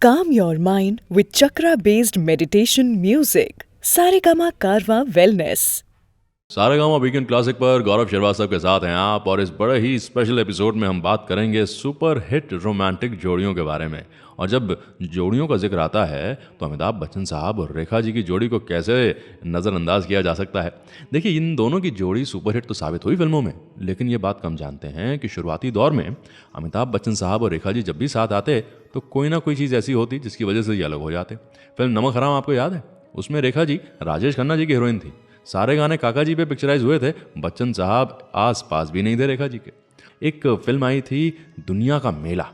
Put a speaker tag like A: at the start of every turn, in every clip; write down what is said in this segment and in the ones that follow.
A: Calm your mind with chakra-based meditation music. Saregama Karwaan wellness.
B: Saregama weekend classic पर गौरव श्रीवास्तव के साथ हैं आप, और इस बड़े ही स्पेशल एपिसोड में हम बात करेंगे सुपर हिट रोमांटिक जोड़ियों के बारे में। और जब जोड़ियों का जिक्र आता है तो अमिताभ बच्चन साहब और रेखा जी की जोड़ी को कैसे नज़रअंदाज किया जा सकता है। देखिए, इन दोनों की जोड़ी सुपर हिट तो साबित हुई फिल्मों में, लेकिन ये बात कम जानते हैं कि शुरुआती दौर में अमिताभ बच्चन साहब और रेखा जी जब भी साथ आते तो कोई ना कोई चीज़ ऐसी होती जिसकी वजह से ये अलग हो जाते। फिल्म नमक हराम आपको याद है? उसमें रेखा जी राजेश खन्ना जी की हीरोइन थी। सारे गाने काका जी पे पिक्चराइज हुए थे, बच्चन साहब आस पास भी नहीं थे रेखा जी के। एक फिल्म आई थी दुनिया का मेला।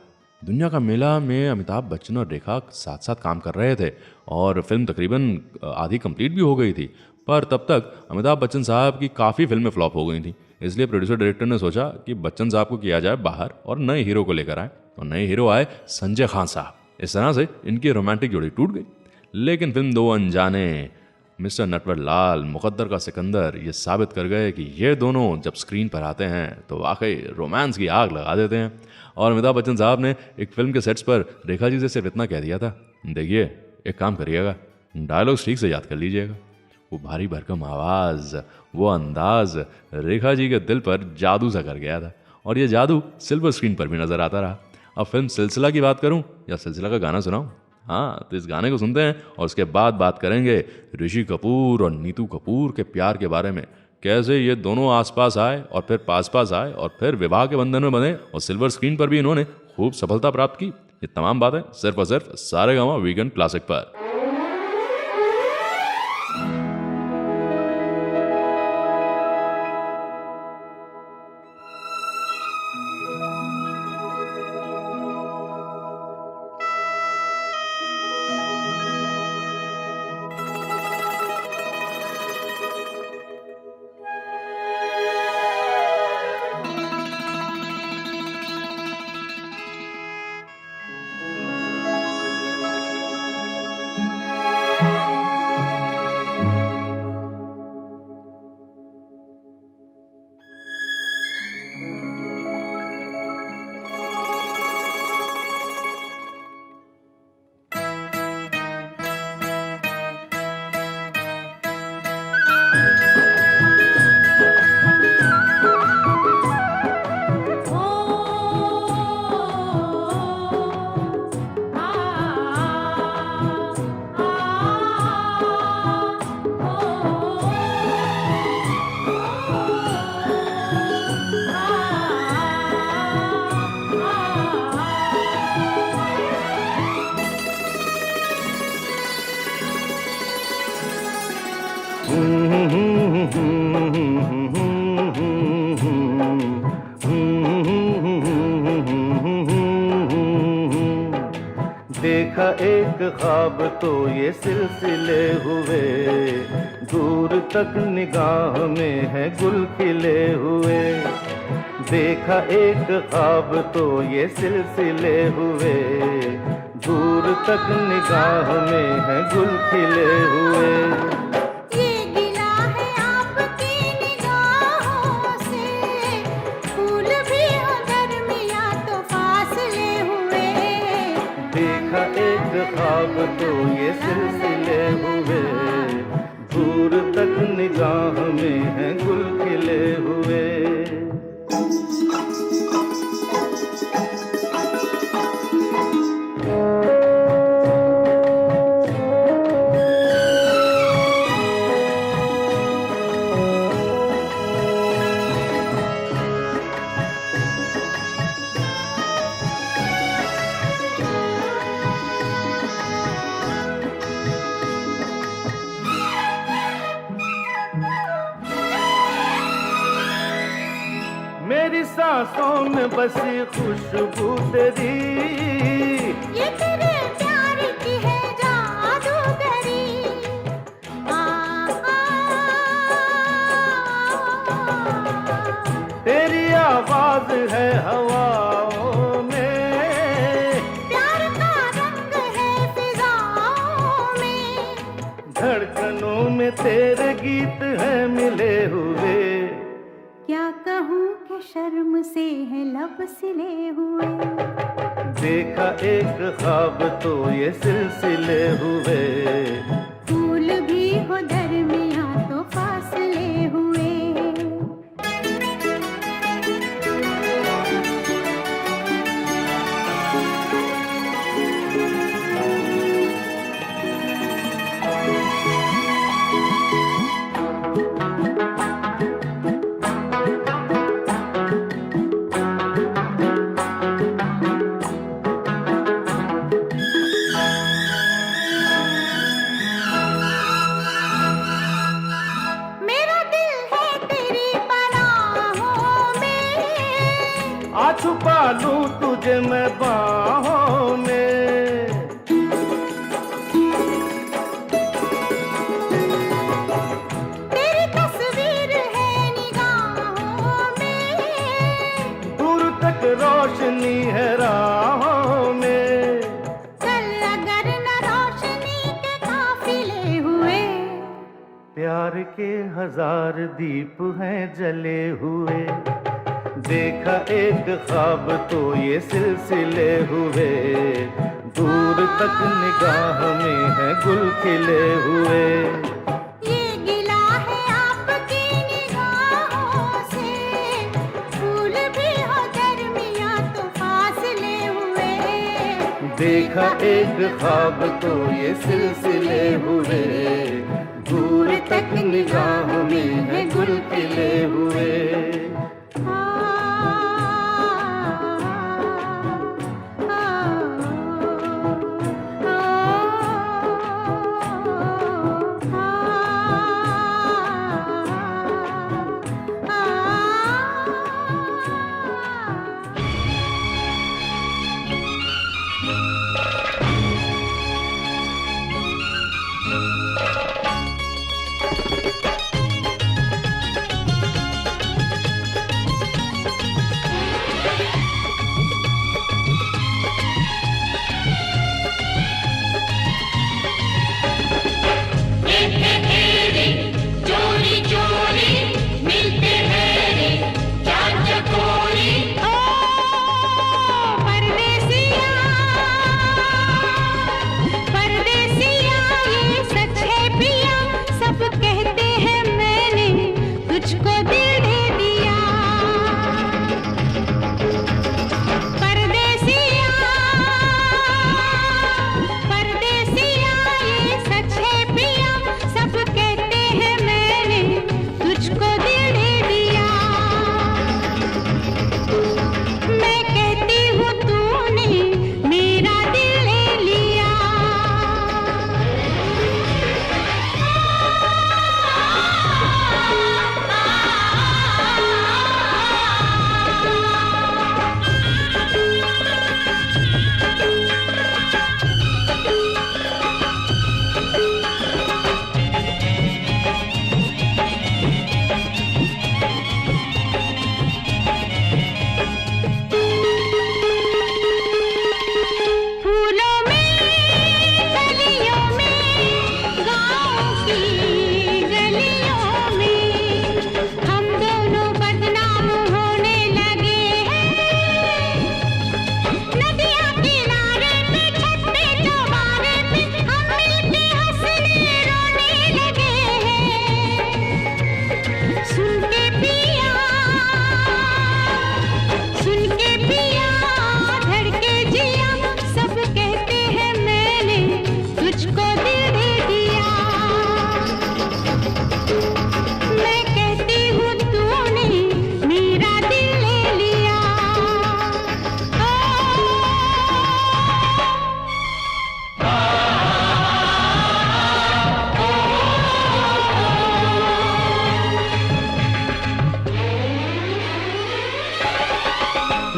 B: दुनिया का मेला में अमिताभ बच्चन और रेखा साथ साथ काम कर रहे थे और फिल्म तकरीबन आधी कंप्लीट भी हो गई थी। पर तब तक अमिताभ बच्चन साहब की काफ़ी फिल्में फ्लॉप हो गई थी, इसलिए प्रोड्यूसर डायरेक्टर ने सोचा कि बच्चन साहब को किया जाए बाहर और नए हीरो को लेकर आए। और नए हीरो आए संजय खान साहब। इस तरह से इनकी रोमांटिक जोड़ी टूट गई। लेकिन फिल्म दो अनजाने, मिस्टर नटवरलाल, मुकद्दर का सिकंदर ये साबित कर गए कि ये दोनों जब स्क्रीन पर आते हैं तो वाकई रोमांस की आग लगा देते हैं। और अमिताभ बच्चन साहब ने एक फिल्म के सेट्स पर रेखा जी से सिर्फ इतना कह दिया था, देखिए एक काम करिएगा, डायलॉग्स ठीक से याद कर लीजिएगा। वो भारी भरकम आवाज़, वो अंदाज रेखा जी के दिल पर जादू सा कर गया था, और ये जादू सिल्वर स्क्रीन पर भी नजर आता रहा। अब फिल्म सिलसिला की बात करूं या सिलसिला का गाना सुनाऊं? हाँ, तो इस गाने को सुनते हैं और उसके बाद बात करेंगे ऋषि कपूर और नीतू कपूर के प्यार के बारे में। कैसे ये दोनों आसपास आए और फिर पास पास आए और फिर विवाह के बंधन में बंधे और सिल्वर स्क्रीन पर भी इन्होंने खूब सफलता प्राप्त की। ये तमाम बातें सिर्फ और सिर्फ सारेगामा वीकेंड क्लासिक पर।
C: देखा एक ख्वाब तो ये सिलसिले हुए, दूर तक निगाह में है गुल खिले हुए। देखा एक ख्वाब तो ये सिलसिले हुए, दूर तक निगाह में है गुल खिले हुए। ख्वाब तो ये सिलसिले हुए, दूर तक निगाह में है गुल खिले हुए। मेरी सांसों में बसी खुशबू तेरी,
D: ये तेरे प्यार की है जादूगरी।
C: तेरी आवाज है हवाओं में,
D: प्यार का रंग है फिजाओं में,
C: धड़कनों में तेरे गीत हैं मिले हुए।
D: क्या कहूँ कि शर्म से है लब सिले हुए।
C: देखा एक ख्वाब तो ये सिलसिले हुए,
D: फूल भी हो दरमियां तो फासले हुए।
C: छुपा लूं तुझे मैं बाहों में,
D: तेरी तस्वीर है निगाहों में,
C: दूर तक रोशनी है राहों में।
D: चल अगर न रोशनी के काफिले हुए,
C: प्यार के 1000 दीप हैं जले हुए। देखा एक ख्वाब तो ये सिलसिले हुए, दूर तक निगाह में है गुल खिले हुए।
D: ये गिला है आपकी निगाहों से, फूल भी हो दरमियां तो फासले हुए।
C: देखा एक ख्वाब तो ये सिलसिले हुए, दूर तक निगाह में है गुल खिले हुए।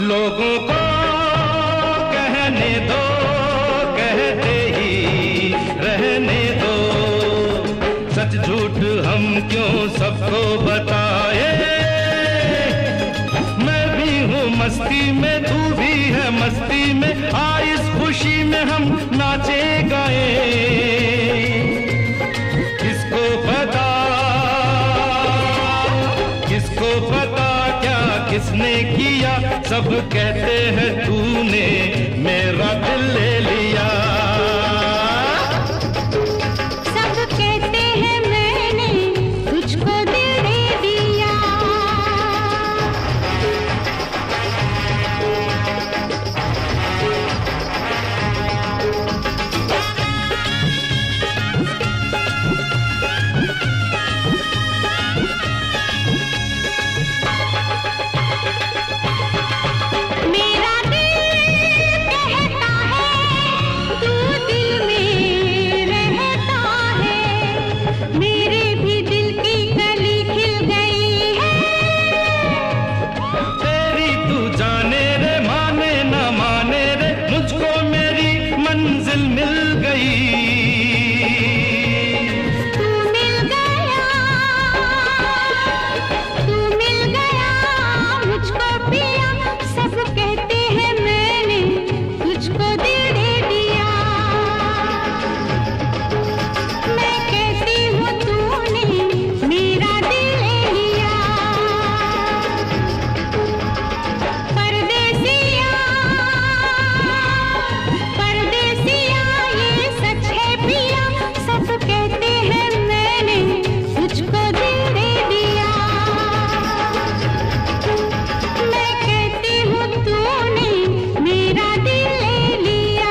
C: लोगों को कहने दो, कहते ही रहने दो, सच झूठ हम क्यों सबको बताए। मैं भी हूँ मस्ती में, तू भी है मस्ती में, आ इस खुशी में हम नाचे गाए। किसको पता, किसको पता क्या किसने किया, सब कहते हैं तूने मेरा दिल ले लिया।
D: सब कहते हैं मैंने तुझको दिल दे दिया। मेरा दिल कहता है तू दिल में रहता है। मेरे भी दिल की कली खिल गई है।
C: तेरी तू जाने रे, माने न माने रे, मुझको मेरी मंजिल मिल गई।
D: तू मिल गया, तू मिल गया मुझको पिया। सब कहते हैं मैंने तुझको दिल दे दिया। मैं कहती हूँ तूने मेरा दिल ले लिया। परदेसिया, परदेसिया ये सच है पिया। सब कहते हैं मैंने तुझको दिल दे दिया। मैं कहती हूँ तूने मेरा दिल ले लिया।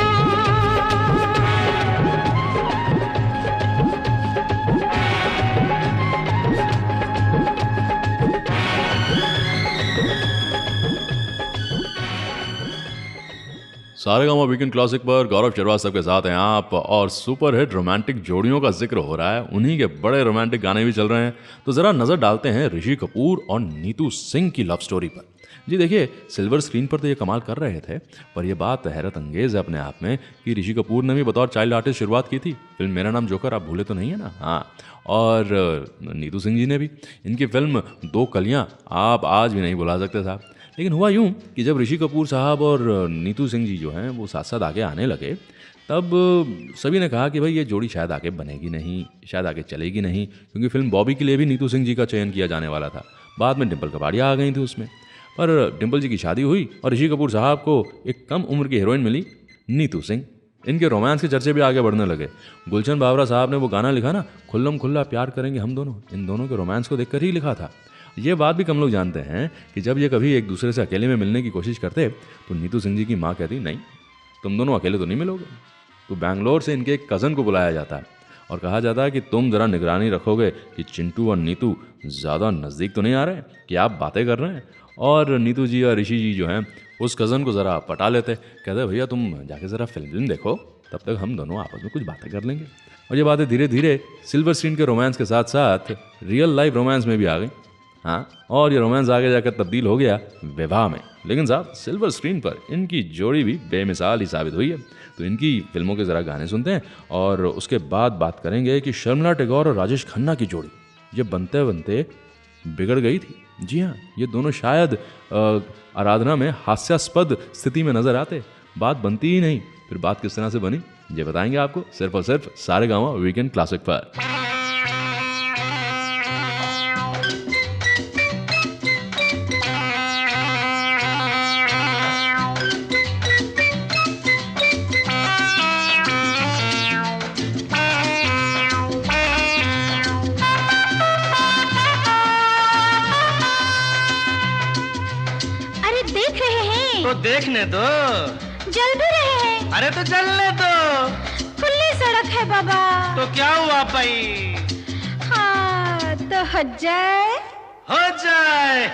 B: सारेगामा वीकेंड क्लासिक पर गौरव श्रीवास्तव के साथ हैं आप, और सुपर हिट रोमांटिक जोड़ियों का जिक्र हो रहा है, उन्हीं के बड़े रोमांटिक गाने भी चल रहे हैं। तो ज़रा नज़र डालते हैं ऋषि कपूर और नीतू सिंह की लव स्टोरी पर। जी देखिए, सिल्वर स्क्रीन पर तो ये कमाल कर रहे थे, पर यह बात हैरत अंगेज़ है अपने आप में कि ऋषि कपूर ने भी बतौर चाइल्ड आर्टिस्ट शुरुआत की थी। फिल्म मेरा नाम जोकर आप भूले तो नहीं है ना? हाँ, और नीतू सिंह जी ने भी। इनकी फिल्म दो कलियाँ आप आज भी नहीं भुला सकते साहब। लेकिन हुआ यूँ कि जब ऋषि कपूर साहब और नीतू सिंह जी जो हैं वो साथ साथ आगे आने लगे, तब सभी ने कहा कि भाई ये जोड़ी शायद आगे बनेगी नहीं, शायद आगे चलेगी नहीं, क्योंकि फिल्म बॉबी के लिए भी नीतू सिंह जी का चयन किया जाने वाला था। बाद में डिम्पल कपाड़िया आ गई थी उसमें, पर डिम्पल जी की शादी हुई और ऋषि कपूर साहब को एक कम उम्र की हीरोइन मिली, नीतू सिंह। इनके रोमांस के चर्चे भी आगे बढ़ने लगे। गुलशन बावरा साहब ने वो गाना लिखा ना, खुल्लम खुल्ला प्यार करेंगे हम दोनों, इन दोनों के रोमांस को देखकर ही लिखा था। ये बात भी कम लोग जानते हैं कि जब ये कभी एक दूसरे से अकेले में मिलने की कोशिश करते तो नीतू सिंह जी की माँ कहती, नहीं तुम दोनों अकेले तो नहीं मिलोगे। तो बैंगलोर से इनके एक कज़न को बुलाया जाता है और कहा जाता है कि तुम ज़रा निगरानी रखोगे कि चिंटू और नीतू ज़्यादा नज़दीक तो नहीं आ रहे, कि आप बातें कर रहे हैं। और नीतू जी और ऋषि जी जो हैं उस कज़न को ज़रा पटा लेते, कहते भैया तुम जाके ज़रा फिल्म देखो, तब तक हम दोनों आपस में कुछ बातें कर लेंगे। और ये बातें धीरे धीरे सिल्वर स्क्रीन के रोमांस के साथ साथ रियल लाइफ रोमांस में भी आ गई। हाँ, और ये रोमांस आगे जाकर तब्दील हो गया विवाह में। लेकिन साहब सिल्वर स्क्रीन पर इनकी जोड़ी भी बेमिसाल ही साबित हुई है। तो इनकी फिल्मों के ज़रा गाने सुनते हैं और उसके बाद बात करेंगे कि शर्मिला टैगोर और राजेश खन्ना की जोड़ी ये बनते बनते बिगड़ गई थी। जी हाँ, ये दोनों शायद आराधना में हास्यास्पद स्थिति में नजर आते, बात बनती ही नहीं। फिर बात किस तरह से बनी ये बताएंगे आपको सिर्फ और सिर्फ सारेगामा वीकेंड क्लासिक पर।
C: तो देखने दो,
D: जल भी रहे हैं।
C: अरे तो चलने दो,
D: खुली सड़क है बाबा।
C: तो क्या हुआ भाई?
D: हाँ तो हो जाए,
C: हो जाए।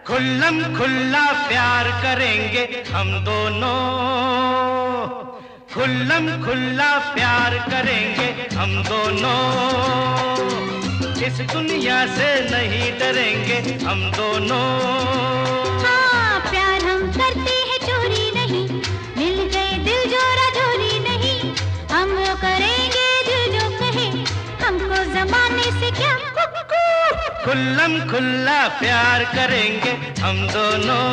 C: खुल्लम खुल्ला प्यार करेंगे हम दोनों, खुल्लम खुल्ला प्यार करेंगे हम दोनों, इस दुनिया से नहीं डरेंगे हम दोनों।
D: हाँ प्यार हम करते हैं चोरी नहीं, मिल गए दिल जोरा जोरी नहीं, हम वो करेंगे दिल जो कहे, हमको जमाने से क्या।
C: खुल्लम खुल्ला प्यार करेंगे हम दोनों,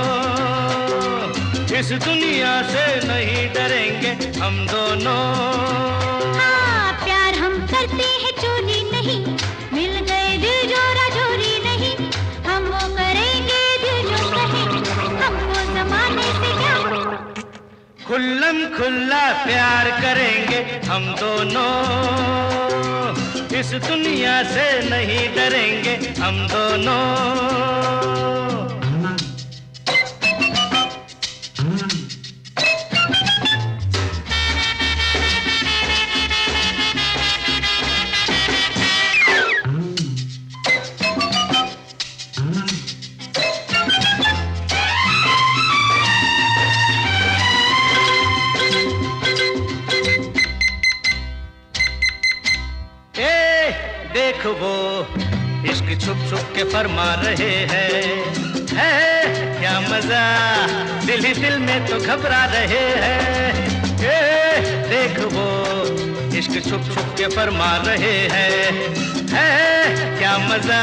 C: इस दुनिया से नहीं डरेंगे हम दोनों।
D: हाँ प्यार हम करते हैं चोरी नहीं, मिल गए दिल जोरा जोरी नहीं, हम वो करेंगे दिल जो कहे, हमको जमाने
C: खुल्लम खुल्ला प्यार करेंगे हम दोनों, इस दुनिया से नहीं डरेंगे हम दोनों। देख वो इश्क छुप छुप के फरमा रहे हैं, है क्या मजा, दिल ही दिल में तो घबरा रहे हैं। देख वो इश्क छुप छुप के फरमा रहे हैं, है क्या मजा,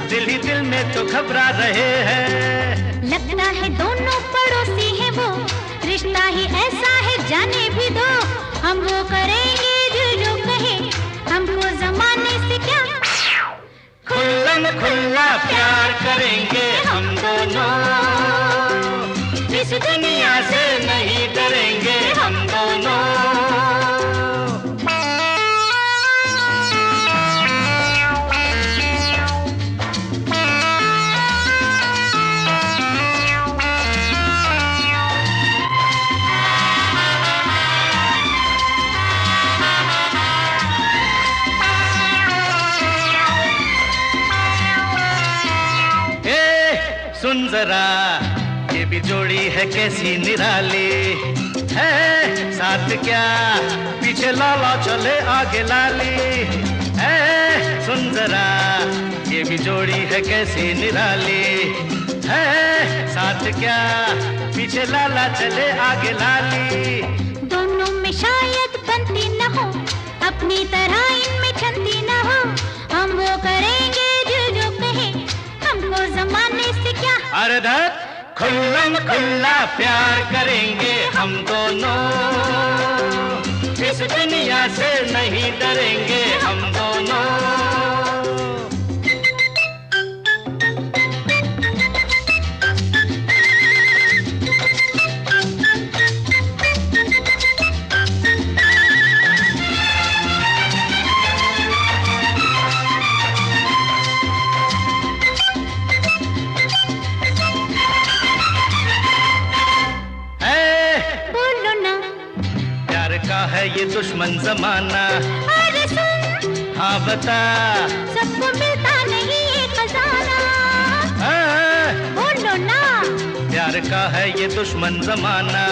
C: दिल ही दिल में तो घबरा रहे हैं।
D: लगता है दोनों पड़ोसी हैं वो, रिश्ता ही ऐसा है जाने भी दो। हम वो करेंगे जो कहे, हमको जमाने से क्या।
C: खुल्लम खुल्ला प्यार करेंगे हम दोनों, इस दुनिया से नहीं डरेंगे हम दोनों। सुन जरा ये भी जोड़ी है कैसी निराली, है साथ क्या पीछे लाला चले आगे लाली। है सुन जरा ये भी जोड़ी है कैसी निराली, है साथ क्या पीछे लाला चले आगे लाली।
D: दोनों में शायद बनती न हो, अपनी तरह इनमें छंती न हो। हम वो करेंगे जो कहे, हमको जमाने से क्या।
C: अरे धत खुल्लम खुल्ला प्यार करेंगे हम दोनों, इस दुनिया से नहीं डरेंगे हम दोनों। है ये दुश्मन जमाना,
D: अरे सुन
C: हाँ बता,
D: सबको मिलता नहीं ये खजाना। बोलो ना,
C: प्यार का है ये दुश्मन जमाना।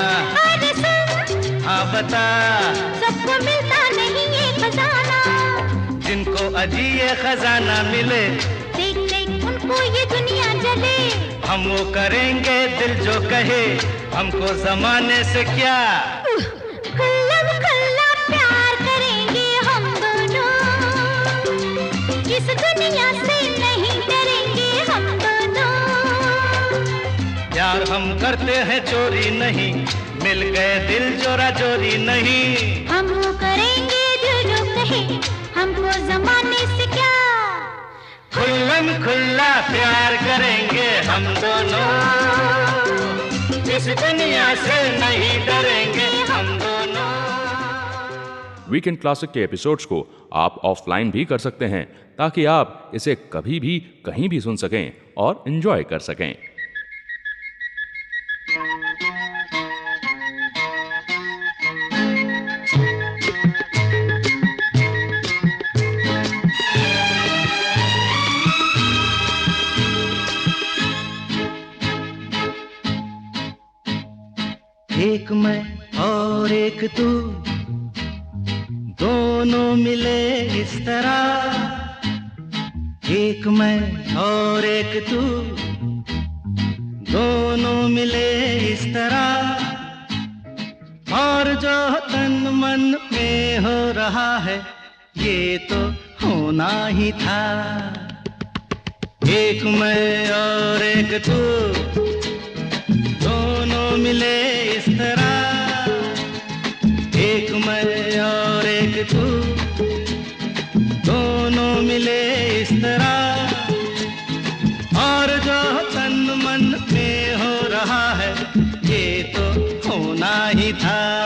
D: अरे सुन
C: हाँ बता,
D: सबको मिलता नहीं ये खजाना।
C: जिनको अजी ये खजाना मिले,
D: देख देख उनको ये दुनिया जले।
C: हम वो करेंगे दिल जो कहे, हमको जमाने से क्या।
D: खुल्लम खुल्ला प्यार करेंगे हम दोनों, इस दुनिया से नहीं डरेंगे हम दोनों।
C: प्यार हम करते हैं चोरी नहीं, मिल गए दिल जोरा जोरी नहीं।
D: हम वो करेंगे जो कहे, हमको जमाने से क्या।
C: खुल्लम खुल्ला प्यार करेंगे हम दोनों, इस दुनिया से नहीं डरेंगे हम दोनों।
B: वीकेंड क्लासिक के एपिसोड्स को आप ऑफलाइन भी कर सकते हैं, ताकि आप इसे कभी भी कहीं भी सुन सकें और एंजॉय कर सकें।
C: एक मैं और एक तू, दोनों मिले इस तरह। एक मैं और एक तू, दोनों मिले इस तरह। और जो तन मन में हो रहा है, ये तो होना ही था। एक मैं और एक तू, दोनों मिले इस तरह। एक मैं और एक तू, दोनों मिले इस तरह। और जो तन मन में हो रहा है, ये तो होना ही था।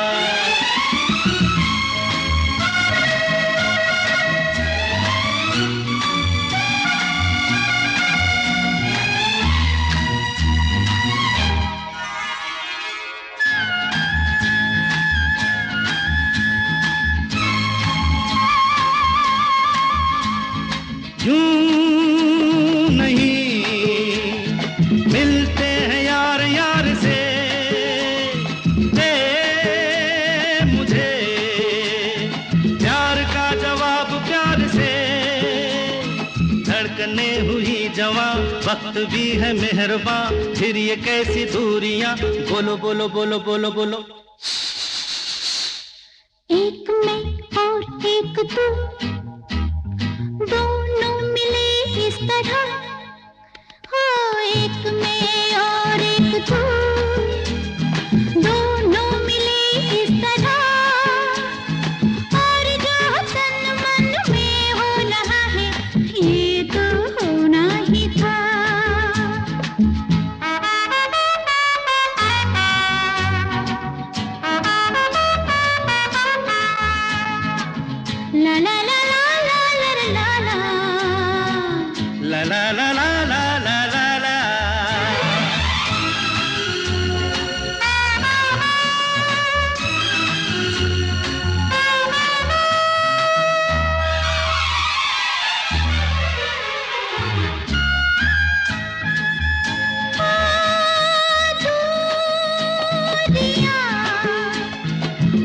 C: धड़कने हुई जवां, वक्त भी है मेहरबान, फिर ये कैसी दूरियां, बोलो बोलो बोलो बोलो बोलो।
D: एक मैं और एक तू, दोनों मिले इस तरह, हो एक मैं और एक तू, दोनों मिले इस तरह, और जो तन मन में हो रहा है ये तो होना ही था। ला ला ला ला ला ला ला ला
C: ला ला ला ला ला ला ला ला।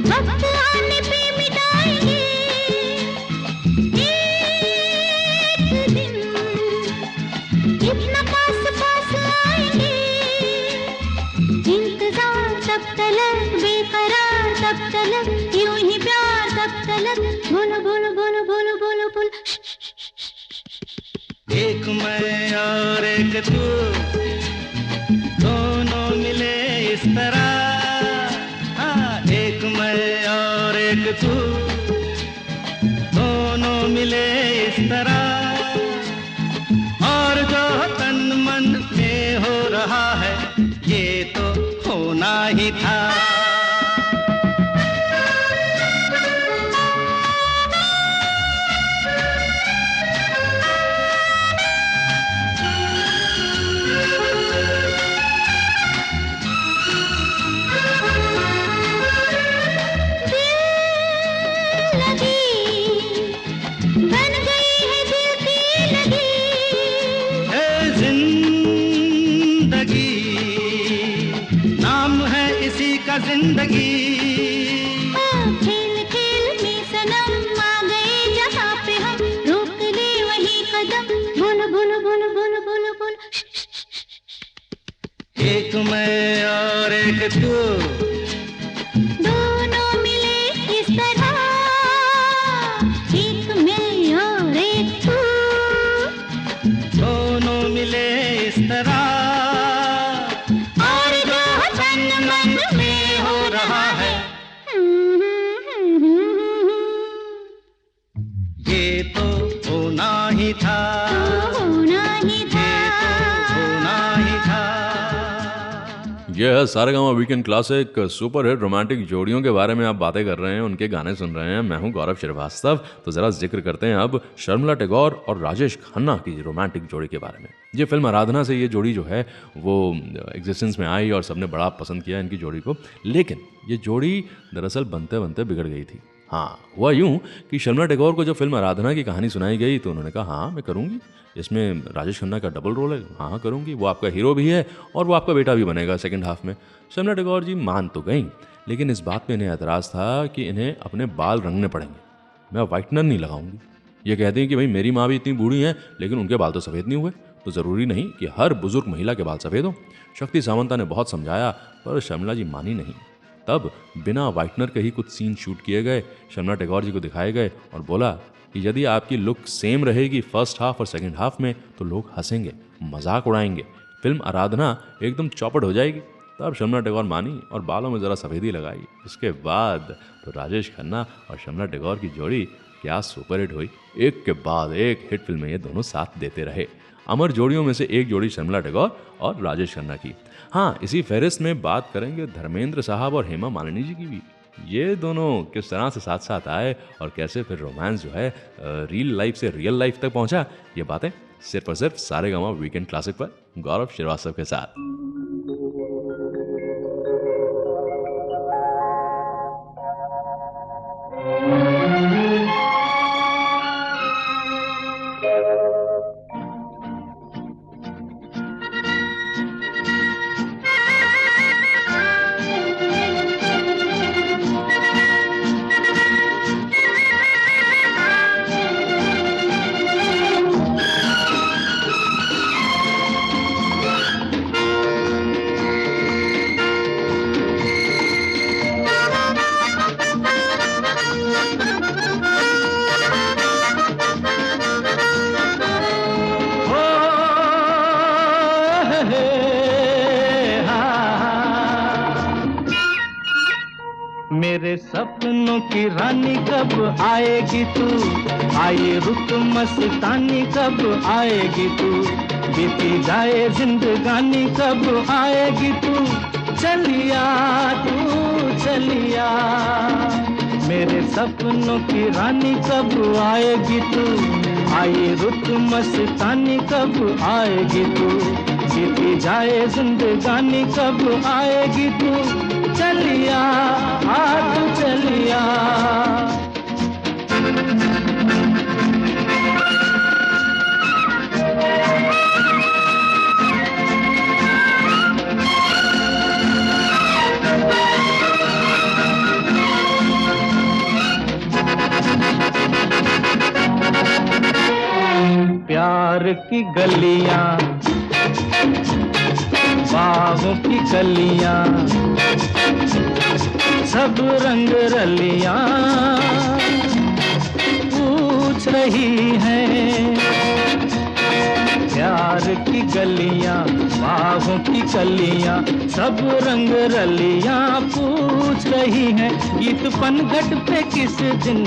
D: वक्त आने पे मिटाएंगे एक दिन, इतना पास पास आएंगे, इंतजार तब तलक, बेकरार तब तलक, यूं ही प्यार तब तलक, बोलो बोलो बोलो बोलो बोलो बोलो।
C: एक मैं और एक तू, दोनों मिले इस तरह, हाँ एक मैं और एक तू, दोनों मिले इस तरह, और जो तन मन में हो रहा है ये तो होना ही था।
D: बन गई है दिल की लगी,
C: ए जिंदगी, नाम है इसी का जिंदगी,
D: खेल खेल में सनम आ गए जहाँ पे हम, रोक ले वही कदम, बोलो बोलो बोलो बोलो बोलो बोलो।
C: एक मैं और एक तू,
D: दोनों मिले इस तरह, एक मैं और एक तू,
C: दोनों मिले इस तरह,
D: और जो तन मन में हो रहा है
C: ये तो होना ही था,
D: होना ही था।
C: होना ही था।
B: ये है Saregama weekend classic, super hit romantic जोड़ियों के बारे में आप बातें कर रहे हैं, उनके गाने सुन रहे हैं। मैं हूं गौरव श्रीवास्तव। तो ज़रा जिक्र करते हैं अब शर्मिला टैगोर और राजेश खन्ना की रोमांटिक जोड़ी के बारे में। ये फिल्म आराधना से ये जोड़ी जो है वो एग्जिस्टेंस में आई और सबने बड़ा पसंद किया इनकी जोड़ी को, लेकिन ये जोड़ी दरअसल बनते बनते बिगड़ गई थी। हाँ, हुआ यूं कि शर्मिला टैगोर को जब फिल्म आराधना की कहानी सुनाई गई तो उन्होंने कहा हाँ मैं करूँगी, इसमें राजेश खन्ना का डबल रोल है, हाँ हाँ करूँगी, वो आपका हीरो भी है और वो आपका बेटा भी बनेगा सेकंड हाफ में। शर्मिला टैगोर जी मान तो गई, लेकिन इस बात पे इन्हें एतराज़ था कि इन्हें अपने बाल रंगने पड़ेंगे, मैं वाइटनर नहीं लगाऊंगी। ये कहती हैं कि भाई मेरी माँ भी इतनी बूढ़ी हैं लेकिन उनके बाल तो सफ़ेद नहीं हुए, तो ज़रूरी नहीं कि हर बुजुर्ग महिला के बाल सफ़ेद हों। शक्ति सामंता ने बहुत समझाया पर शर्मिला जी मानी नहीं। तब बिना वाइटनर के ही कुछ सीन शूट किए गए, शर्मिला टैगोर जी को दिखाए गए और बोला कि यदि आपकी लुक सेम रहेगी फर्स्ट हाफ और सेकंड हाफ में तो लोग हंसेंगे, मजाक उड़ाएंगे, फिल्म आराधना एकदम चौपट हो जाएगी। तब शर्मिला टैगोर मानी और बालों में ज़रा सफ़ेदी लगाई। उसके बाद तो राजेश खन्ना और शर्मिला टैगोर की जोड़ी क्या सुपरहिट हुई। एक के बाद एक हिट फिल्में ये दोनों साथ देते रहे। अमर जोड़ियों में से एक जोड़ी शर्मिला टैगोर और राजेश खन्ना की। हाँ, इसी फहरिस्त में बात करेंगे धर्मेंद्र साहब और हेमा मालिनी जी की भी। ये दोनों किस तरह से साथ साथ आए और कैसे फिर रोमांस जो है रियल लाइफ से रियल लाइफ तक पहुंचा, ये बातें सिर्फ और सिर्फ सारेगामा वीकेंड क्लासिक पर गौरव श्रीवास्तव के साथ।
C: सपनों की रानी कब आएगी तू, आए रुत मस्तानी कब आएगी तू, बीती जाए जिंदगानी कब आएगी तू, चलिया तू चलिया, मेरे सपनों की रानी कब आएगी तू, आए रुत मस्तानी कब आएगी तू, बीती जाए जिंदगानी कब आएगी तू, चलिया आ तू चलिया। प्यार की गलियां, बागों की कलियां, सब रंग रलियां पूछ रही हैं, प्यार की गलियां, बागों की कलियां, सब रंग रलियां पूछ रही हैं, गीत पनघट पे किस दिन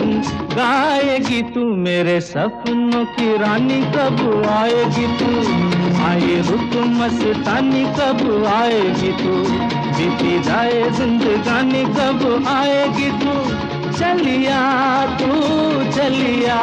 C: गाएगी तू, मेरे सपनों की रानी कब आएगी तू, आए रुत मस्तानी कब आएगी तू, बीती जाए जिंदगानी कब आएगी तू, चलिया तू चलिया।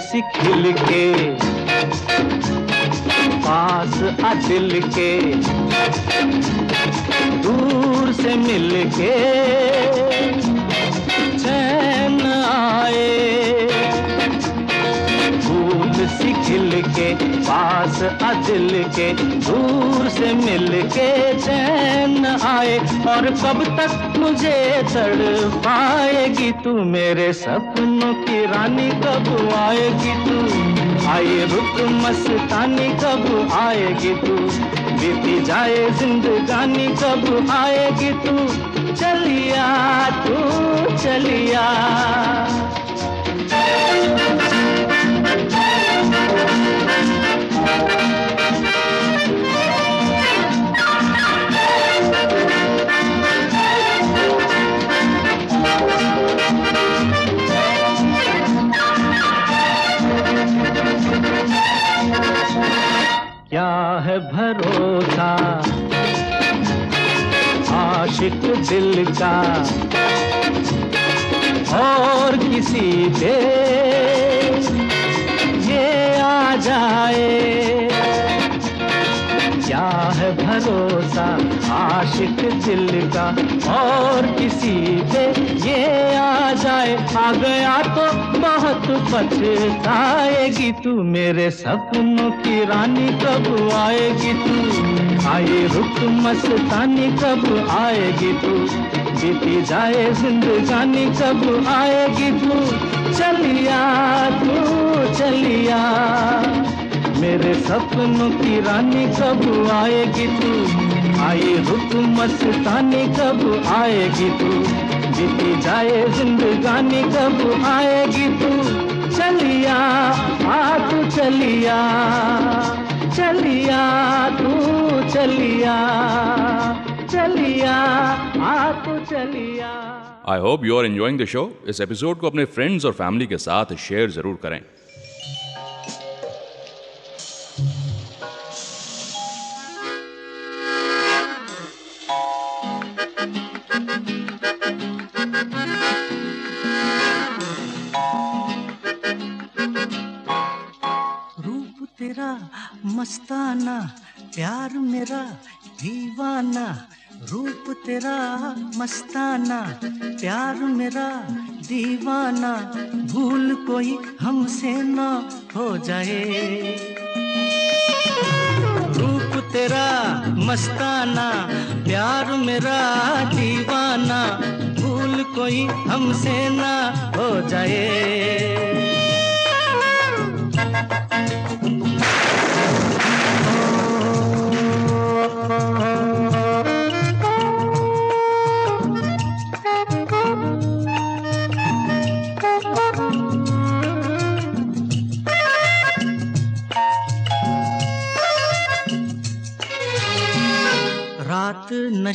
C: सी खिल के पास आ दिल के, दूर से मिल के चैन आए, फूल सी खिल के पास आ दिल के, दूर से मिल के चैन आए, और कब तक मुझे तड़पाएगी तू, मेरे सपनों की रानी कब आएगी तू, आए रुत मस्तानी कब आएगी तू, बीती जाए जिंदगानी कब आएगी तू, चलिया तू चलिया। क्या है भरोसा आशिक दिल का और किसी पे ये आ जाए, क्या है भरोसा आशिक दिल का और किसी पे ये आ जाए, आ गया तो बहुत पछताएगी तू, मेरे सपनों की रानी कब आएगी तू, आए रुत मस्तानी कब आएगी तू, बीती जाए जिंदगानी कब आएगी तू, चलिया तू चलिया, मेरे सपनों की रानी कब आएगी तू, आए रुत मस्तानी कब आएगी तू, बीती जाए जिंदगानी कब आएगी तू, चलिया आ तू चलिया, चलिया तू चलिया, चलिया आ तू चलिया।
B: I hope you are enjoying the show. इस एपिसोड को अपने फ्रेंड्स और फैमिली के साथ शेयर जरूर करें।
C: तेरा मस्ताना, प्यार मेरा दीवाना, रूप तेरा मस्ताना, प्यार मेरा दीवाना, भूल कोई हमसे ना हो जाए, रूप तेरा मस्ताना, प्यार मेरा दीवाना, भूल कोई हमसे ना हो जाए।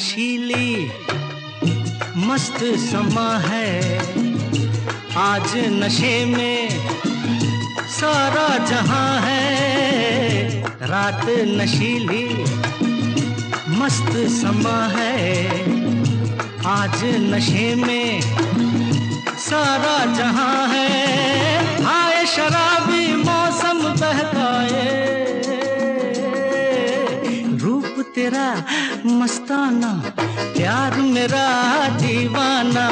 E: नशीली मस्त समा है, आज नशे में सारा जहां है। रात नशीली मस्त समा है, आज नशे में सारा जहां है। आए शराबी मौसम बहकाए, रूप तेरा मस्ताना, प्यार मेरा दीवाना,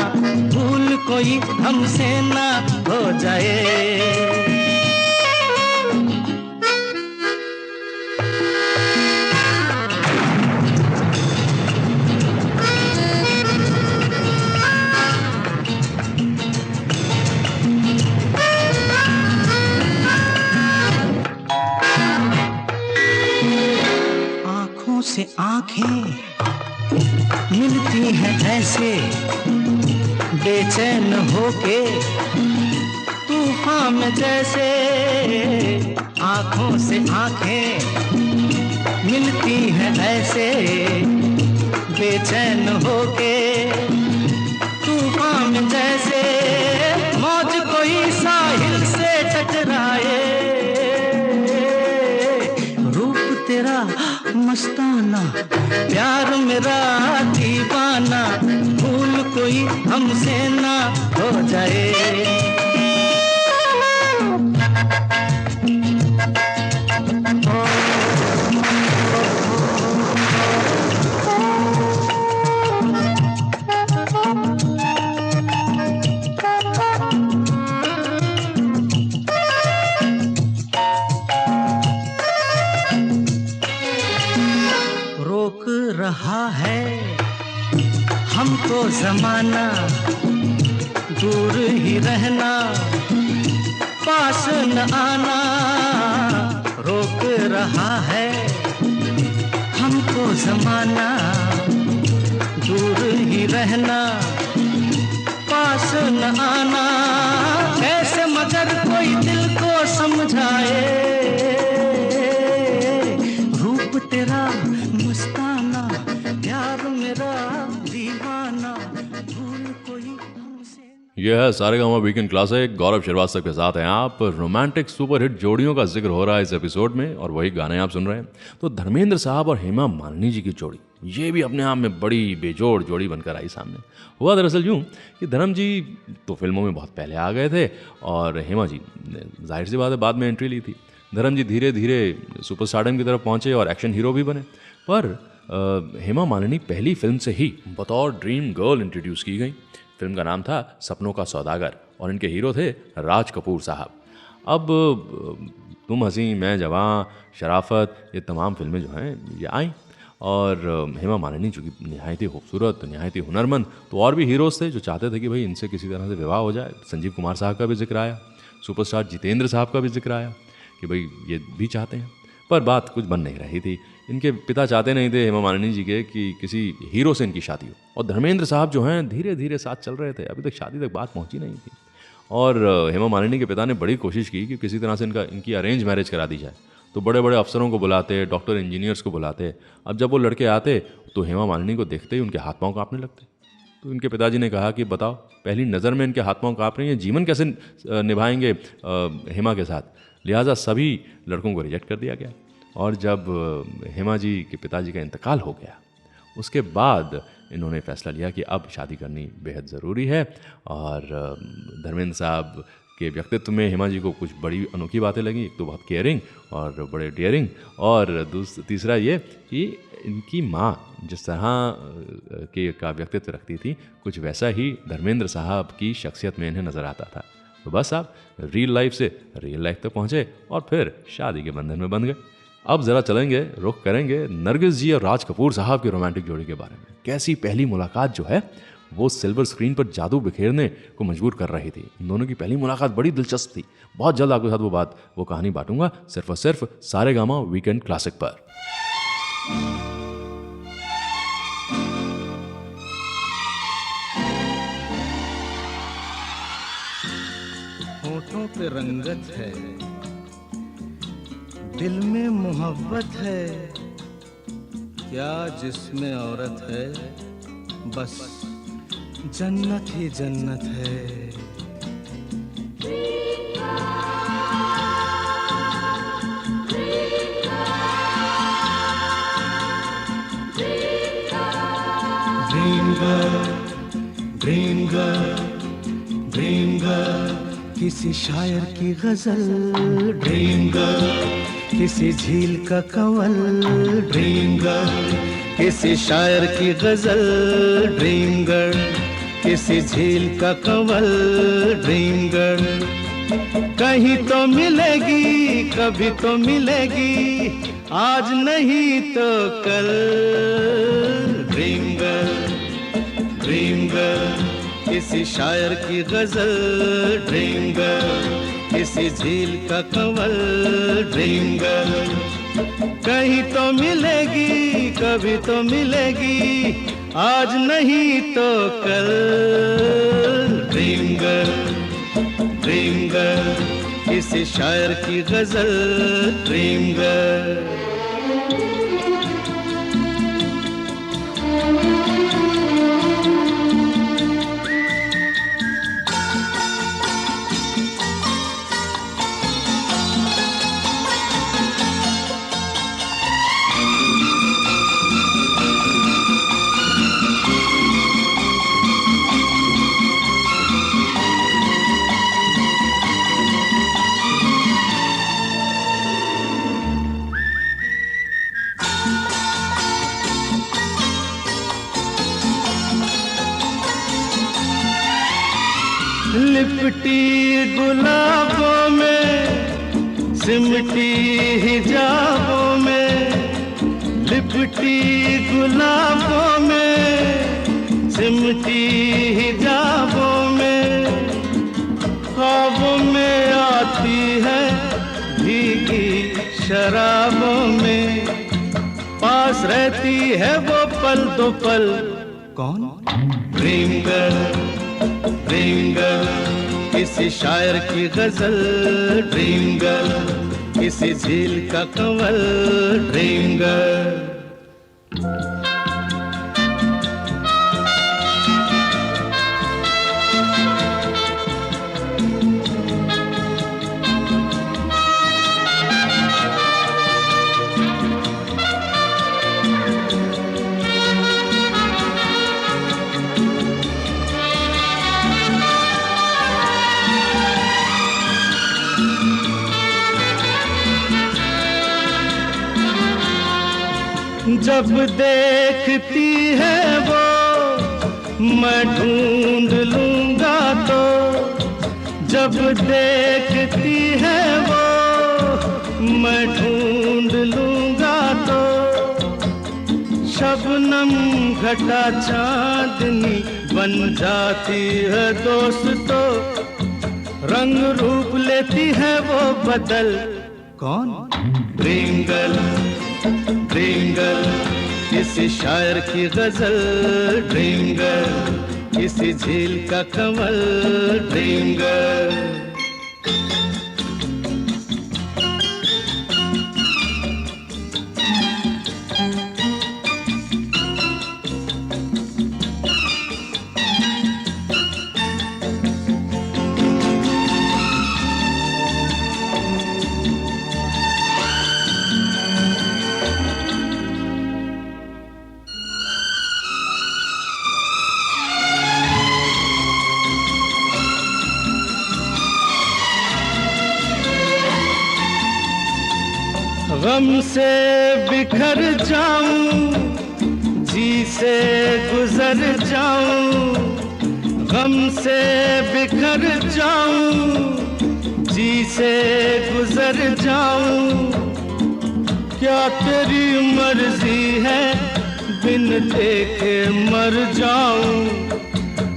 E: भूल कोई हमसे ना हो जाए। से आंखें मिलती हैं ऐसे, बेचैन होके तूफान में जैसे। आंखों से आंखें मिलती हैं ऐसे, बेचैन होके तूफान में जैसे। मौज कोई साहिल से टकराए, रूप तेरा मस्ताना, प्यार मेरा दीवाना, भूल कोई हमसे ना हो जाए। रहा है हमको ज़माना, दूर ही रहना, पास न आना। रोक रहा है हमको ज़माना, दूर ही रहना, पास न आना। कैसे मगर कोई दिल को समझाए, रूप तेरा मस्ताना, प्यार मेरा दीवाना, भूल कोई हमसे।
B: यह है सारेगामा वीकेंड क्लासिक, गौरव श्रीवास्तव के साथ हैं आप। रोमांटिक सुपरहिट जोड़ियों का जिक्र हो रहा है इस एपिसोड में, और वही गाने आप सुन रहे हैं। तो धर्मेंद्र साहब और हेमा मालिनी जी की जोड़ी, ये भी अपने आप में बड़ी बेजोड़ जोड़ी बनकर आई सामने। हुआ दरअसल यूँ कि धर्म जी तो फिल्मों में बहुत पहले आ गए थे, और हेमा जी जाहिर सी बात है बाद में एंट्री ली थी। धर्म जी धीरे धीरे सुपरस्टारडम की तरफ पहुँचे और एक्शन हीरो भी बने। पर हेमा मालिनी पहली फिल्म से ही बतौर ड्रीम गर्ल इंट्रोड्यूस की गई। फिल्म का नाम था सपनों का सौदागर, और इनके हीरो थे राज कपूर साहब। अब तुम हंसी मैं जवां, शराफत, ये तमाम फिल्में जो हैं ये आई, और हेमा मालिनी चूँकि नहायत ही खूबसूरत, नहायत ही हुनरमंद, तो और भी हीरोज़ थे जो चाहते थे कि भाई इनसे किसी तरह से विवाह हो जाए। संजीव कुमार साहब का भी जिक्र आया, सुपरस्टार जितेंद्र साहब का भी जिक्र आया कि भाई ये भी चाहते हैं। पर बात कुछ बन नहीं रही थी। इनके पिता चाहते नहीं थे हेमा मालिनी जी के कि किसी हीरो से इनकी शादी हो, और धर्मेंद्र साहब जो हैं धीरे धीरे साथ चल रहे थे, अभी तक शादी तक बात पहुंची नहीं थी। और हेमा मालिनी के पिता ने बड़ी कोशिश की कि किसी तरह से इनकी अरेंज मैरिज करा दी जाए। तो बड़े बड़े अफसरों को बुलाते, डॉक्टर इंजीनियर्स को बुलाते। अब जब वो लड़के आते तो हेमा मालिनी को देखते ही उनके हाथ पाँव काँपने लगते। तो इनके पिताजी ने कहा कि बताओ, पहली नज़र में इनके हाथ पाँव काँप रही हैं, जीवन कैसे निभाएंगे हेमा के साथ। लिहाजा सभी लड़कों को रिजेक्ट कर दिया गया। और जब हेमा जी के पिताजी का इंतकाल हो गया, उसके बाद इन्होंने फैसला लिया कि अब शादी करनी बेहद ज़रूरी है। और धर्मेंद्र साहब के व्यक्तित्व में हेमा जी को कुछ बड़ी अनोखी बातें लगी। एक तो बहुत केयरिंग और बड़े डेयरिंग, और तीसरा ये कि इनकी माँ जिस तरह का व्यक्तित्व रखती थी, कुछ वैसा ही धर्मेंद्र साहब की शख्सियत में इन्हें नज़र आता था। तो बस आप रियल लाइफ से रियल लाइफ तक पहुँचे और फिर शादी के बंधन में बंध गए। अब ज़रा चलेंगे, रुख करेंगे नरगिस जी और राज कपूर साहब की रोमांटिक जोड़ी के बारे में। कैसी पहली मुलाकात जो है वो सिल्वर स्क्रीन पर जादू बिखेरने को मजबूर कर रही थी। इन दोनों की पहली मुलाकात बड़ी दिलचस्प थी। बहुत जल्द आपके साथ वो कहानी बांटूंगा, सिर्फ और सिर्फ सारेगामा वीकेंड क्लासिक पर।
E: होठों पे रंगत है, दिल में मोहब्बत है,
C: क्या जिसमें औरत है, बस जन्नत ही जन्नत है। Dream girl, dream girl, dream girl, किसी शायर की गजल। ड्रीम गर्ल, किसी झील का कंवल। ड्रीम गर्ल, किसी शायर की गजल। ड्रीम गर्ल, किसी झील का कंवल। ड्रीम गर्ल, कहीं तो मिलेगी, कभी तो मिलेगी, आज नहीं तो कल। ड्रीम गर्ल, ड्रीम गर्ल, किसी शायर की गजल। ड्रीम गर्ल, किसी झील का कंवल। ड्रीम गर्ल, कहीं तो मिलेगी, कभी तो मिलेगी, आज नहीं तो कल। ड्रीम गर्ल, ड्रीम गर्ल, किसी शायर की गजल। Dream girl. लिपटी गुलाबों में, सिमटी हिजाबों में। लिपटी गुलाबों में, सिमटी हिजाबों में। ख्वाबों में आती है भीगी शराबों में। पास रहती है वो पल दो पल। कौन? ड्रीम गर्ल, ड्रीम गर्ल, किसी शायर की गजल। ड्रीम गर्ल, किसी झील का कंवल। Dream girl. जब देखती है वो मैं ढूंढ लूंगा तो। जब देखती है वो मैं ढूंढ लूंगा तो। शबनम घटा चांदनी बन जाती है दोस्तों। रंग रूप लेती है वो बदल। कौन? ड्रीम गर्ल, ड्रीम गर्ल, किसी शायर की गजल। ड्रीम गर्ल, किसी झील का कंवल। Dream girl. गम से बिखर जाऊं, जी से गुजर जाऊं। गम से बिखर जाऊं, जी से गुजर जाऊं। क्या तेरी मर्जी है बिन देखे मर जाऊं।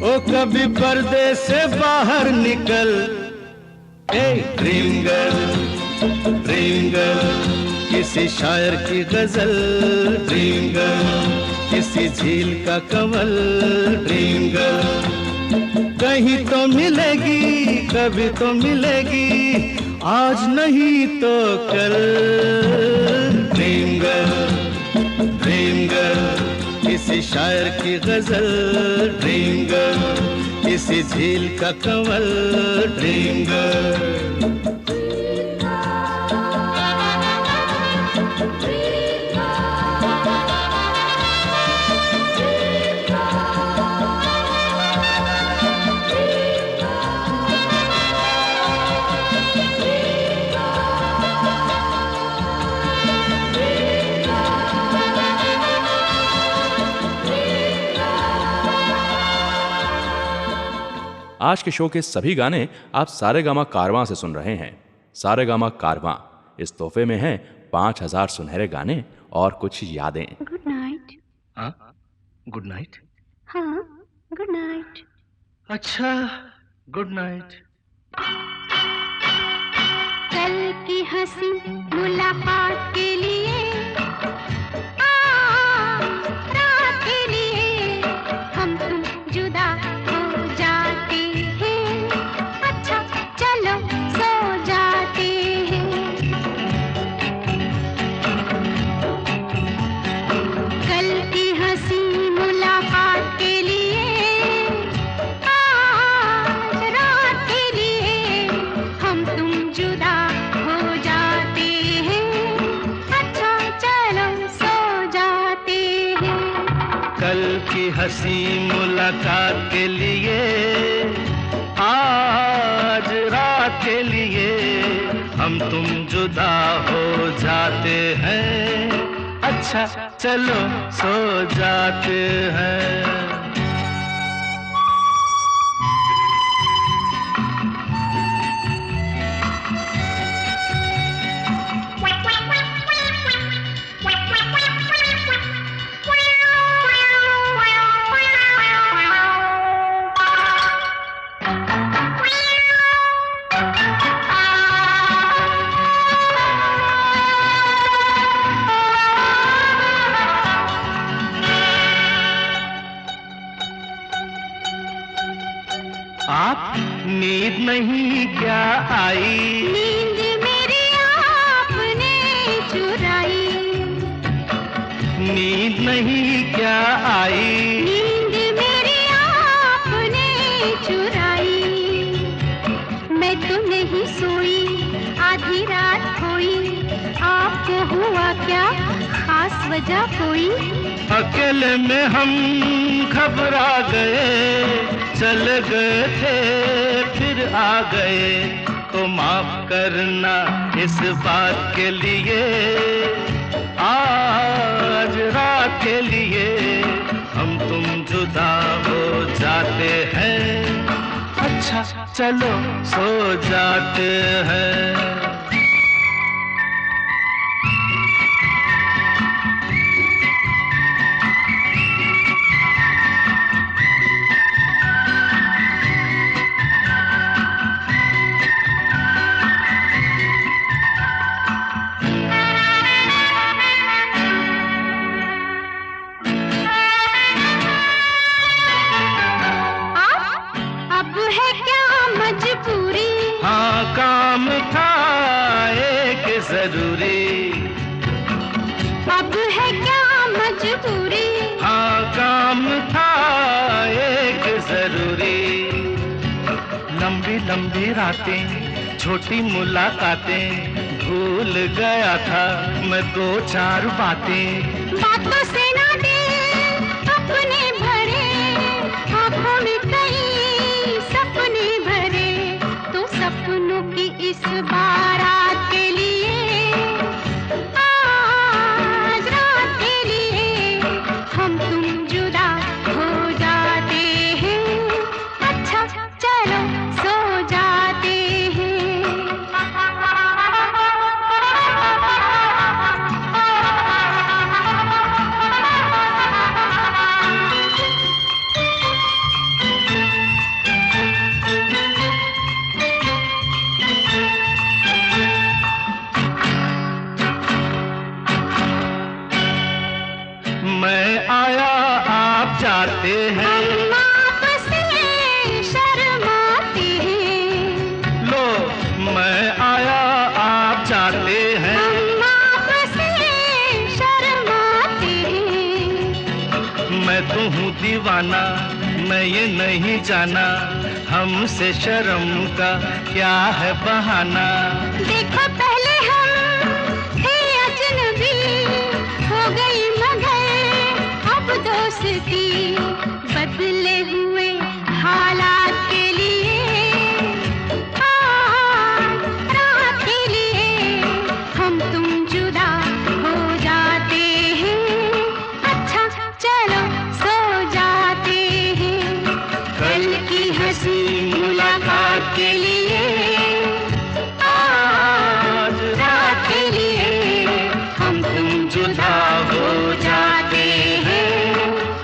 C: ओ कभी पर्दे से बाहर निकल। A dream girl, dream girl, किसी शायर की गजल। ड्रीम गर्ल, किसी झील का कंवल। ड्रीम गर्ल, कहीं तो मिलेगी, कभी तो मिलेगी, आज नहीं तो कल। ड्रीम गर्ल, ड्रीम किसी शायर की गजल ड्रीम गर्ल, किसी झील का कंवल ड्रीम गर्ल।
B: आज के शो के सभी गाने आप सारेगामा कारवां से सुन रहे हैं। सारेगामा कारवां, इस तोहफे में हैं 5000 सुनहरे गाने और कुछ यादें।
D: Good night.
C: हाँ, गुड नाइट।
D: हाँ, गुड नाइट।
C: अच्छा, गुड नाइट।
D: कल की हंसी मुलाकात के लिए, रात के लिए हम तुम जुदा हो जाते हैं। अच्छा चलो सो जाते हैं। कल की हंसी मुलाकात के लिए, आज रात के लिए हम तुम जुदा हो जाते हैं। अच्छा चलो सो जाते हैं।
C: कल की हंसी मुलाकात के लिए, आज रात के लिए हम तुम जुदा हो जाते हैं। अच्छा चलो सो जाते हैं। आप नींद नहीं क्या आई?
D: नींद मेरी आपने चुराई।
C: नींद नहीं क्या आई?
D: नींद मेरी आपने चुराई। मैं तो नहीं सोई, आधी रात खोई। आपको हुआ क्या, खास वजह कोई?
C: अकेले में हम घबरा गए, चले गए थे फिर आ गए। तो माफ करना इस बात के लिए, आज रात के लिए हम तुम जुदा हो जाते हैं। अच्छा चलो सो जाते हैं।
D: अब है क्या मजबूरी?
C: हाँ, काम था एक जरूरी।
D: अब है क्या मजबूरी?
C: हाँ, काम था एक जरूरी। लंबी लंबी रातें, छोटी मुलाकातें, भूल गया था मैं दो चार बातें।
D: बातों से ना दे अपने भरे, आँखों में कई सपने भरे। तो सपनों की इस बारात के लिए, आज रात के लिए हम तुम जुदा हो जाते हैं। अच्छा चलो सो जाते हैं।
C: दीवाना, मैं ये नहीं जाना हमसे शर्म का क्या है बहाना।
D: देखो पहले हम थे अजनबी, हो गई मगर अब दोस्ती, बदले हुए हालात के लिए, रात के लिए हम तुम जुदा हो जाते हैं। अच्छा चलो सो जाते हैं, कल की हंसी मुलाकात के लिए, आज रात के लिए हम तुम जुदा हो जाते हैं।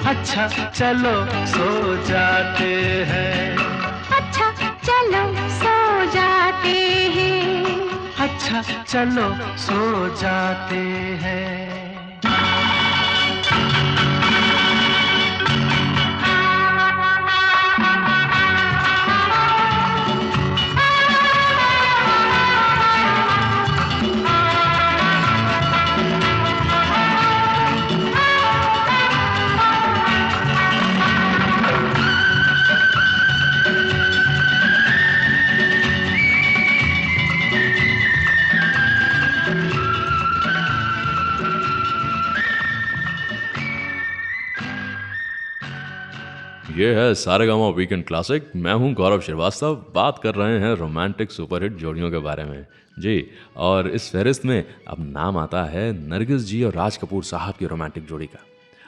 C: अच्छा चलो सो जाते हैं,
D: अच्छा चलो सो जाते हैं।
C: अच्छा चलो सो जाते हैं।
B: ये है सारेगामा वीकेंड क्लासिक। मैं हूं गौरव श्रीवास्तव। बात कर रहे हैं रोमांटिक सुपरहिट जोड़ियों के बारे में जी। और इस फहरिस्त में अब नाम आता है नरगिस जी और राज कपूर साहब की रोमांटिक जोड़ी का।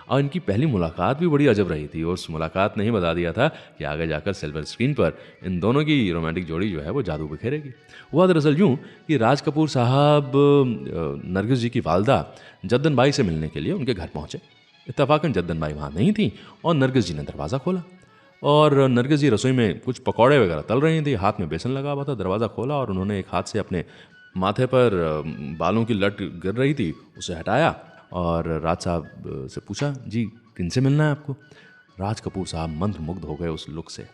B: और इनकी पहली मुलाकात भी बड़ी अजब रही थी और उस मुलाकात ने ही बता दिया था कि आगे जाकर सिल्वर स्क्रीन पर इन दोनों की रोमांटिक जोड़ी जो है वो जादू बिखेरेगी। हुआ दरअसल यूँ कि राज कपूर साहब नरगिस जी की वालदा जद्दन बाई से मिलने के लिए उनके घर पहुँचे। इत्तफाकन जद्दन बाई वहाँ नहीं थी और नरगिस जी ने दरवाज़ा खोला और नरगिस जी रसोई में कुछ पकौड़े वगैरह तल रही थी, हाथ में बेसन लगा हुआ था। दरवाज़ा खोला और उन्होंने एक हाथ से अपने माथे पर बालों की लट गिर रही थी उसे हटाया और राज साहब से पूछा, जी किनसे मिलना है आपको? राज कपूर साहब मंत्रमुग्ध हो गए उस लुक से,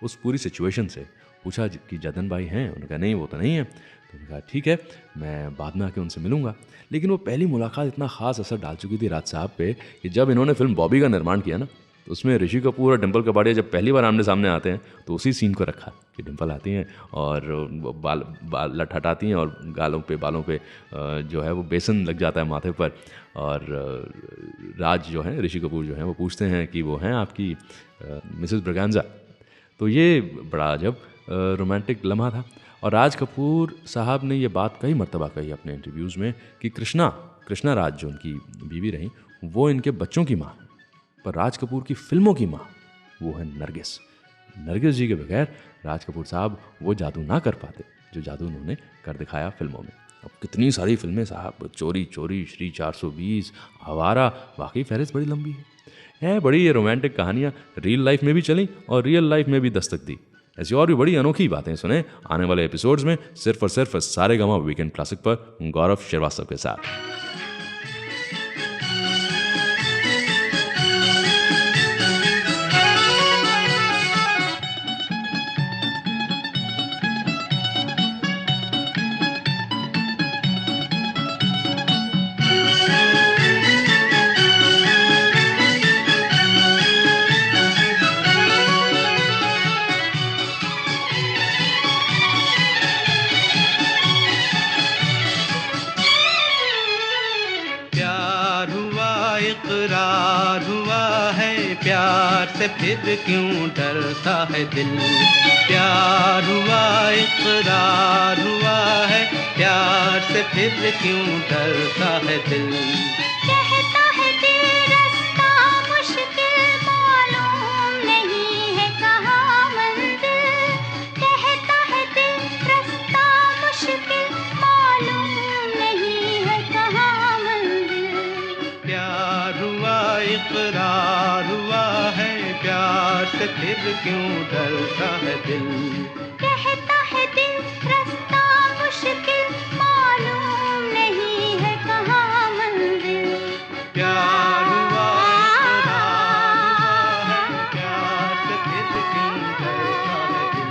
B: उस पूरी सिचुएशन से। पूछा कि जद्दन बाई हैं? उन्होंने कहा नहीं वो तो नहीं है। तो उन्होंने कहा ठीक है मैं बाद में आके उनसे मिलूंगा। लेकिन वो पहली मुलाकात इतना ख़ास असर डाल चुकी थी राज साहब पे कि जब इन्होंने फिल्म बॉबी का निर्माण किया ना तो उसमें ऋषि कपूर और डिम्पल कपाड़िया जब पहली बार आमने सामने आते हैं तो उसी सीन को रखा कि डिम्पल आती हैं और बाल लट हटाती हैं और बालों पे जो है वो बेसन लग जाता है माथे पर। और राज जो हैं ऋषि कपूर जो हैं वो पूछते हैं कि वो हैं आपकी मिसेस ब्रगांजा। तो ये बड़ा अजब रोमांटिक लम्हा था। और राज कपूर साहब ने ये बात कई मर्तबा कही अपने इंटरव्यूज़ में कि कृष्णा राज जो उनकी बीवी रहीं वो इनके बच्चों की माँ, पर राज कपूर की फिल्मों की माँ वो है नरगिस जी के बगैर राज कपूर साहब वो जादू ना कर पाते जो जादू उन्होंने कर दिखाया फिल्मों में। अब कितनी सारी फिल्में साहब, चोरी चोरी, श्री 420, आवारा, वाकई फहरिस्त बड़ी लंबी है बड़ी। ये रोमांटिक कहानियाँ रियल लाइफ में भी चली और रियल लाइफ में भी दस्तक दी। ऐसी और भी बड़ी अनोखी बातें सुने आने वाले एपिसोड्स में सिर्फ और सिर्फ सारेगामा वीकेंड क्लासिक पर गौरव श्रीवास्तव के साथ।
E: इकरार हुआ है प्यार से फिर क्यों डरता है दिल। प्यार हुआ इकरार हुआ है प्यार से फिर क्यों डरता है दिल।
D: कहता है दिल रास्ता मुश्किल मालूम नहीं है कहाँ मंजिल। कहता है दिल रास्ता मुश्किल मालूम नहीं है कहाँ मंजिल।
E: प्यार हुआ इकरार हुआ है प्यार से फिर क्यों डरता है दिल।
D: कहता है दिल रास्ता मुश्किल मालूम नहीं है कहाँ मंजिल।
E: प्यार हुआ इकरार हुआ है प्यार से फिर क्यों डरता है दिल।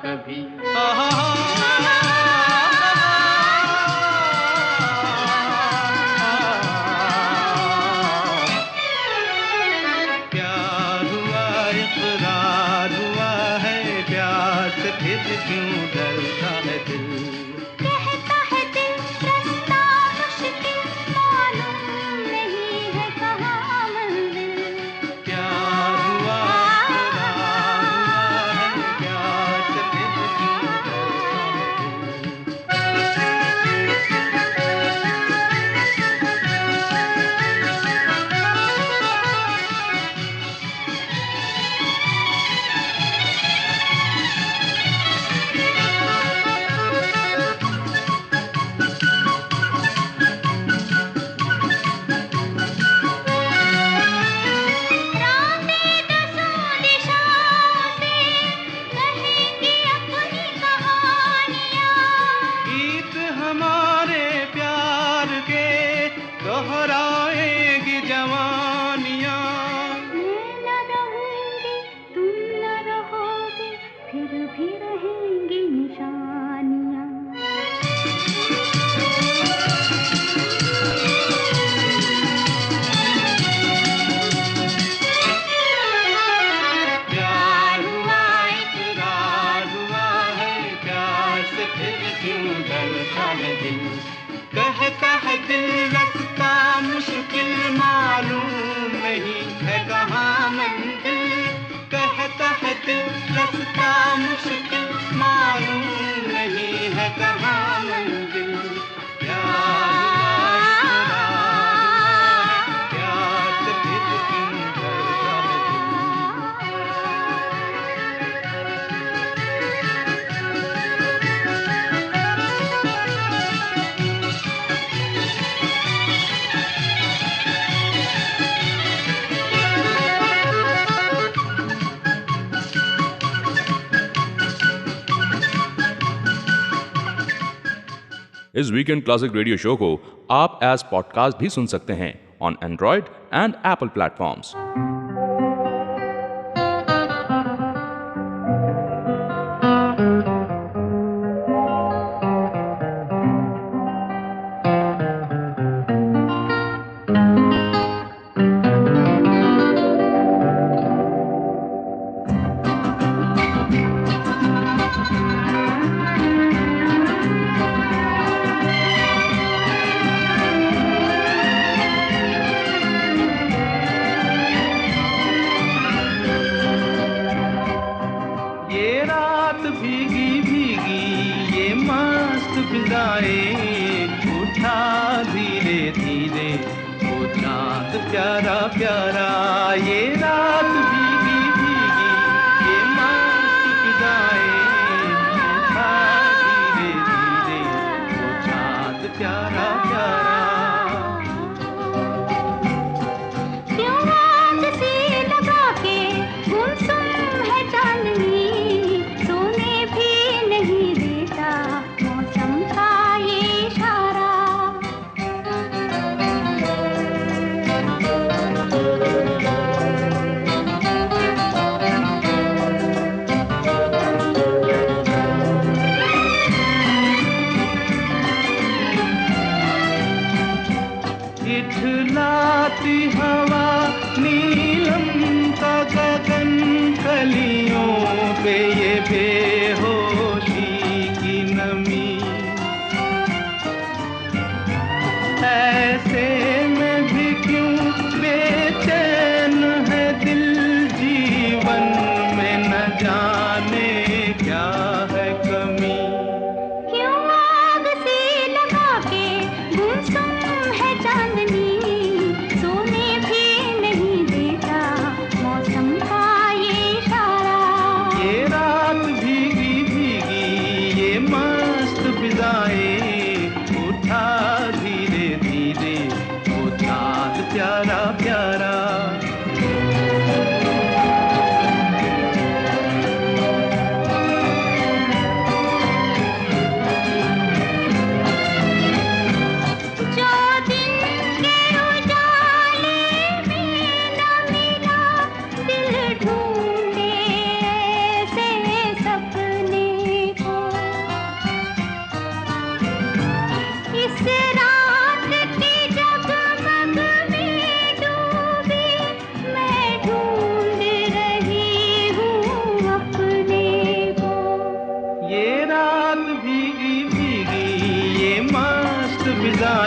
E: कभी। प्यार हुआ इकरार हुआ है, प्यार से फिर क्यों डरता है दिल।
D: कहता है दिल रास्ता मुश्किल, मालूम नहीं है कहाँ मंजिल।
E: प्यार हुआ इकरार हुआ है, प्यार से फिर क्यों डरता
D: रातें दसों दिशाओं से कहेंगी अपनी कहानियाँ।
E: गीत हमारे प्यार के दोहराएगी जवानियाँ।
D: मैं न रहूंगी तुम न रहोगे, फिर भी रहेंगी निशानियाँ।
E: प्यार हुआ इकरार हुआ है, प्यार से फिर क्यों डरता है दिल। कहता है दिल रास्ता मुश्किल, मालूम नहीं है कहाँ मंजिल। कहता है दिल रास्ता मुश्किल, मालूम नहीं है कहाँ मंजिल। प्यार हुआ इकरार हुआ है, प्यार से फिर क्यों डरता है दिल।
B: इस वीकेंड क्लासिक रेडियो शो को आप एज पॉडकास्ट भी सुन सकते हैं on Android and Apple platforms.
E: ये रात भीगी भीगी ये मस्त फिजाएं, उठा धीरे धीरे वो चांद प्यारा प्यारा। ये रात भीगी भीगी ये मस्त फिजाएं, उठा धीरे धीरे वो चांद प्यारा प्यारा।
D: क्यों आग सी लगा के गुमसुम है चांदनी, सोने भी नहीं देता मौसम का ये इशारा।
E: इठलाती हवा नीलम का गगन, कलियों पे ये बेहोशी की नमी। ऐसे में भी क्यों बेचैन है दिल, जीवन में न जाने क्या है कमी।
D: क्यों आग सी लगा के गुमसुम है चांदनी, सोने भी नहीं देता मौसम का ये इशारा।
E: ये रात भीगी भीगी ये मस्त फिजाएं, उठा धीरे धीरे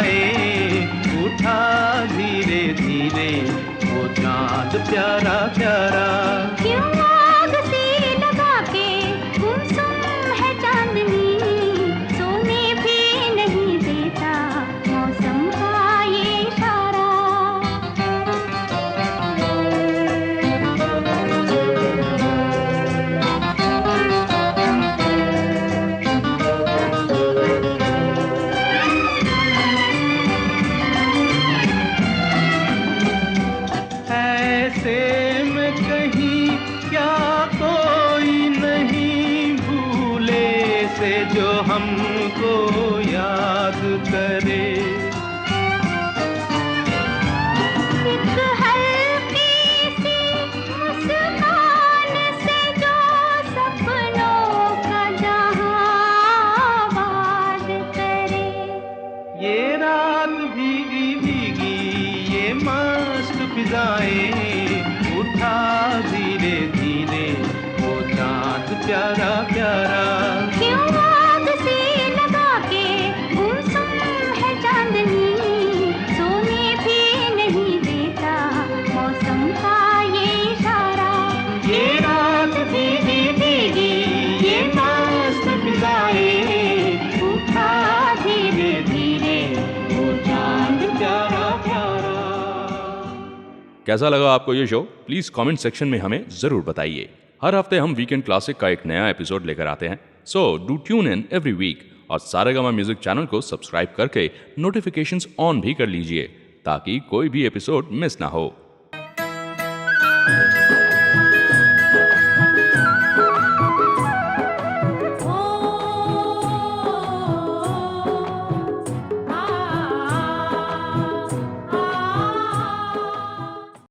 E: फिजाएं, उठा धीरे धीरे वो चांद प्यारा प्यारा।
D: क्यों आग सी लगा के गुमसुम है चांदनी, सोने भी नहीं देता मौसम का ये इशारा।
E: ऐसे में कहीं क्या कोई नहीं भूले से जो हमको याद करे।
D: एक हल्की सी मुस्कान से जो सपनों का जहां आबाद करे।
E: ये रात भीगी भीगी ये मस्त फिजाएं, उठा धीरे धीरे वो चांद प्यारा प्यारा।
D: क्यों आग सी लगा के गुमसुम है चांदनी, सोने भी नहीं देता मौसम का ये इशारा।
E: ये रात भीगी भीगी ये मस्त फिजाएं,
D: उठा धीरे धीरे
E: वो चांद प्यारा प्यारा।
B: कैसा लगा आपको ये शो? प्लीज कमेंट सेक्शन में हमें जरूर बताइए। हर हफ्ते हम वीकेंड क्लासिक का एक नया एपिसोड लेकर आते हैं, so do tune in every week और सारेगामा म्यूजिक चैनल को सब्सक्राइब करके नोटिफिकेशंस ऑन भी कर लीजिए ताकि कोई भी एपिसोड मिस ना हो।